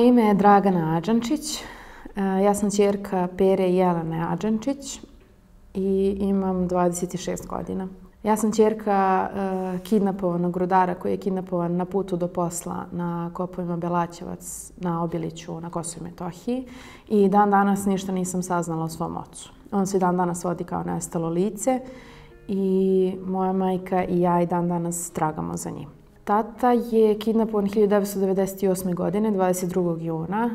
Moje ime je Dragana Adžančić. Ja sam ćerka Pere i Jelene Adžančić i imam 26 godina. Ja sam ćerka kidnapovanog rudara koji je kidnapovan na putu do posla na kopovima Belačevac na Obiliću na Kosovu i Metohiji i dan danas ništa nisam saznala o svom ocu. On se dan danas vodi kao nestalo lice i moja majka i ja i dan danas tragamo za njim. Tata je kidnapovan 1998. godine, 22. juna,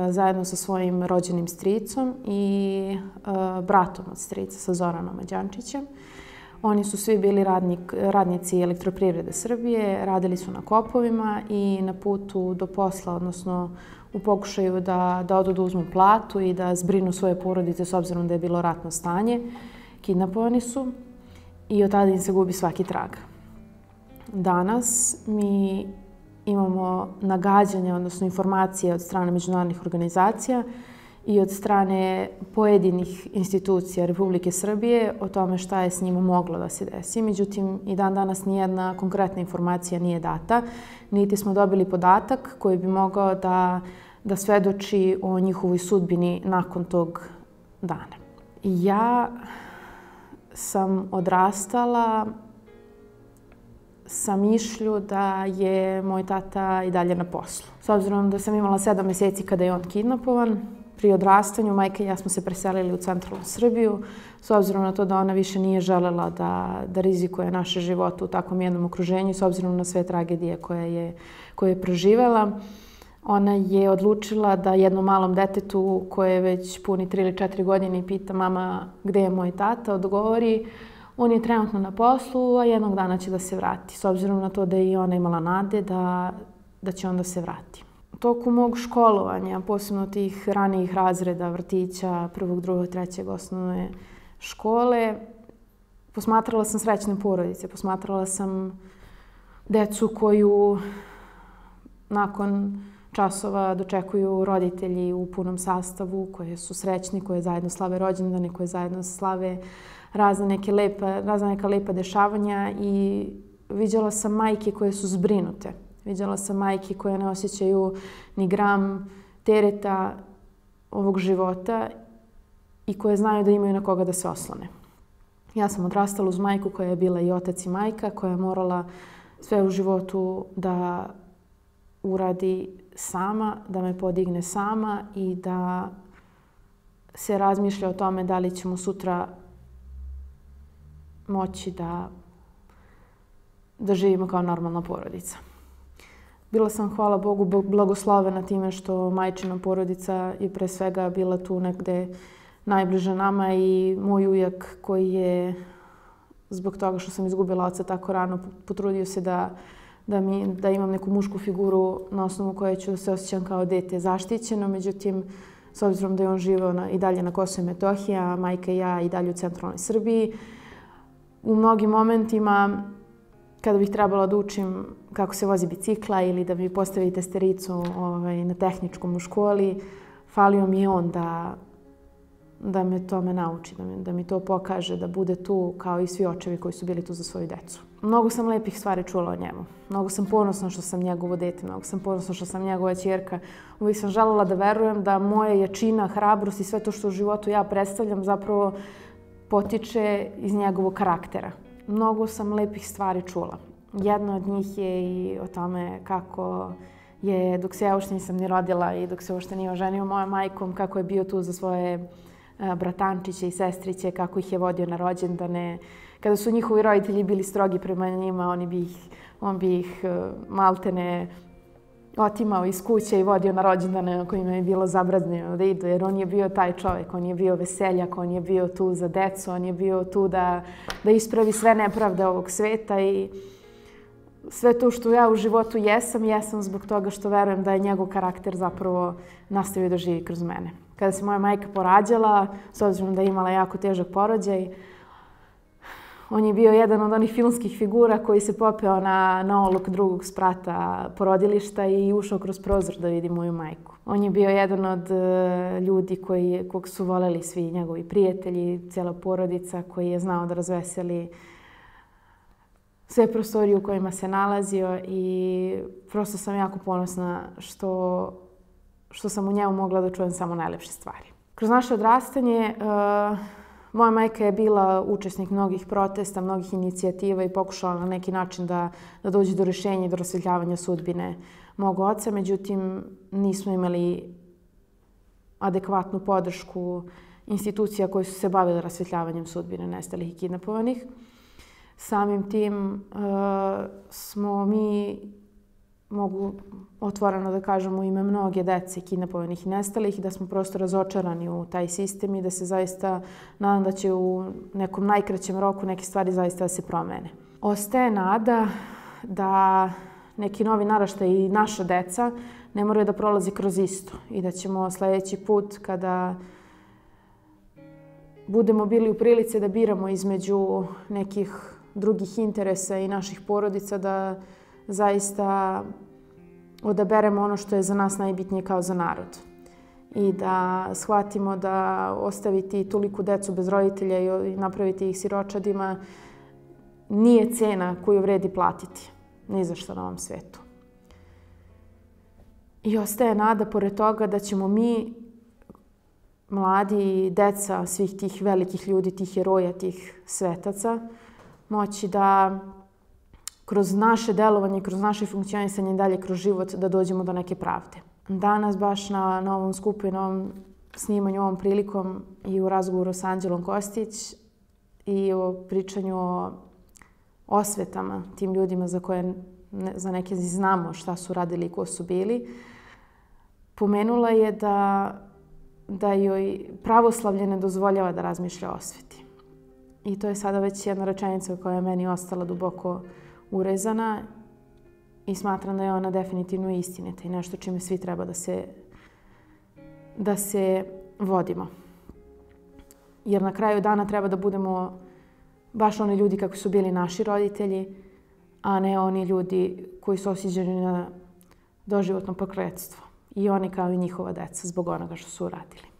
zajedno sa svojim rođenim stricom i bratom od strica, sa Zoranom Adžančićem. Oni su svi bili radnici Elektroprivrede Srbije, radili su na kopovima i na putu do posla, odnosno u pokušaju da odu da uzmu platu i da zbrinu svoje porodice s obzirom da je bilo ratno stanje. Kidnapovani su i od tada im se gubi svaki trag. Danas mi imamo nagađanja, odnosno informacije od strane međunarodnih organizacija i od strane pojedinih institucija Republike Srbije o tome šta je s njima moglo da se desi. Međutim, i dan danas nijedna konkretna informacija nije data, niti smo dobili podatak koji bi mogao da svedoči o njihovoj sudbini nakon tog dana. Ja sam odrastala sa mišlju da je moj tata i dalje na poslu. S obzirom da sam imala 7 mjeseci kada je on kidnapovan, pri odrastanju majka i ja smo se preselili u centralnu Srbiju, s obzirom na to da ona više nije želela da rizikuje naše živote u takvom jednom okruženju, s obzirom na sve tragedije koje je proživela. Ona je odlučila da jednom malom detetu koje već puni 3 ili 4 godine i pita mama gde je moj tata, odgovori on je trenutno na poslu, a jednog dana će da se vrati, s obzirom na to da je i ona imala nade da će on da se vrati. U toku mog školovanja, posebno tih ranijih razreda, vrtića, 1., 2., 3. osnovne škole, posmatrala sam srećne porodice, posmatrala sam decu koju nakon časova dočekuju roditelji u punom sastavu, koje su srećni, koje zajedno slave rođendane, koje zajedno slave razna neka lepa dešavanja i viđala sam majke koje su zbrinute. Viđala sam majke koje ne osjećaju ni gram tereta ovog života i koje znaju da imaju na koga da se oslone. Ja sam odrastala uz majku koja je bila i otac i majka, koja je morala sve u životu da uradi sama, da me podigne sama i da se razmišlja o tome da li ćemo sutra moći da živimo kao normalna porodica. Bila sam, hvala Bogu, blagoslovena time što majčina porodica je pre svega bila tu negde najbliže nama i moj ujak koji je zbog toga što sam izgubila oca tako rano potrudio se da imam neku mušku figuru na osnovu koje ću se osjećam kao dete zaštićeno. Međutim, s obzirom da je on živeo i dalje na Kosovu i Metohiji, a majka i ja i dalje u centralnoj Srbiji, u mnogim momentima kada bih trebala da učim kako se vozi bicikla ili da mi postavi testericu na tehničkom u školi, falio mi je on da me tome nauči, da mi to pokaže, da bude tu kao i svi očevi koji su bili tu za svoju decu. Mnogo sam lepih stvari čula o njemu. Mnogo sam ponosna što sam njegovo dete, mnogo sam ponosna što sam njegova ćerka. Uvijek sam želela da verujem da moja jačina, hrabrost i sve to što u životu ja predstavljam zapravo potiče iz njegovog karaktera. Mnogo sam lepih stvari čula. Jedna od njih je i o tome kako je, dok se ja uopšte nisam ni rodila i dok se uopšte nije oženio mojom majkom, kako je bio tu za svoje bratančiće i sestriće, kako ih je vodio na rođendane. Kada su njihovi roditelji bili strogi prema njima, on bi ih maltene otimao iz kuće i vodio na rođendane na kojima je bilo zabranjeno da idu, jer on je bio taj čovjek, on je bio veseljak, on je bio tu za decu, on je bio tu da ispravi sve nepravde ovog sveta i sve to što ja u životu jesam zbog toga što verujem da je njegov karakter zapravo nastavio da živi kroz mene. Kada se moja majka porađala, s obzirom da je imala jako težak porođaj, on je bio jedan od onih filmskih figura koji se popeo na oluk drugog sprata porodilišta i ušao kroz prozor da vidi moju majku. On je bio jedan od ljudi kog su voleli svi njegovi prijatelji, cijela porodica, koji je znao da razveseli sve prostorije u kojima se nalazio i prosto sam jako ponosna što što sam u njemu mogla da čujem samo najlepše stvari. Kroz naše odrastanje moja majka je bila učesnik mnogih protesta, mnogih inicijativa i pokušala na neki način da dođe do rješenja i do rasvjetljavanja sudbine mog oca. Međutim, nismo imali adekvatnu podršku institucija koje su se bavile rasvjetljavanjem sudbine nestalih i kidnapovanih. Samim tim smo mi, mogu otvoreno da kažem u ime mnoge dece kidnapovanih i nestalih, da smo prosto razočarani u taj sistem i da se zaista nadam da će u nekom najkraćem roku neke stvari zaista da se promene. Ostaje nada da neki novi naraštaj i naša deca ne moraju da prolazi kroz isto i da ćemo sljedeći put kada budemo bili u prilici da biramo između nekih drugih interesa i naših porodica, da zaista odaberemo ono što je za nas najbitnije kao za narod. I da shvatimo da ostaviti toliku decu bez roditelja i napraviti ih siročadima nije cena koju vredi platiti. Ni za što na ovom svijetu. I ostaje nada pored toga da ćemo mi, mladi i deca svih tih velikih ljudi, tih heroja, tih svetaca, moći da kroz naše delovanje, kroz naše funkcionisanje i dalje kroz život da dođemo do neke pravde. Danas baš na ovom skupu i na ovom snimanju, ovom prilikom i u razgovoru s Anđelom Kostić i o pričanju o osvetama tim ljudima za neke znamo šta su radili i ko su bili, pomenula je da joj pravoslavlje ne dozvoljava da razmišlja o osveti. I to je sada već jedna rečenica koja je meni ostala duboko urezana i smatram da je ona definitivno istinita i nešto čime svi treba da se vodimo. Jer na kraju dana treba da budemo baš oni ljudi kako su bili naši roditelji, a ne oni ljudi koji su osuđeni na doživotno prokletstvo. I oni kao i njihova deca zbog onoga što su uradili.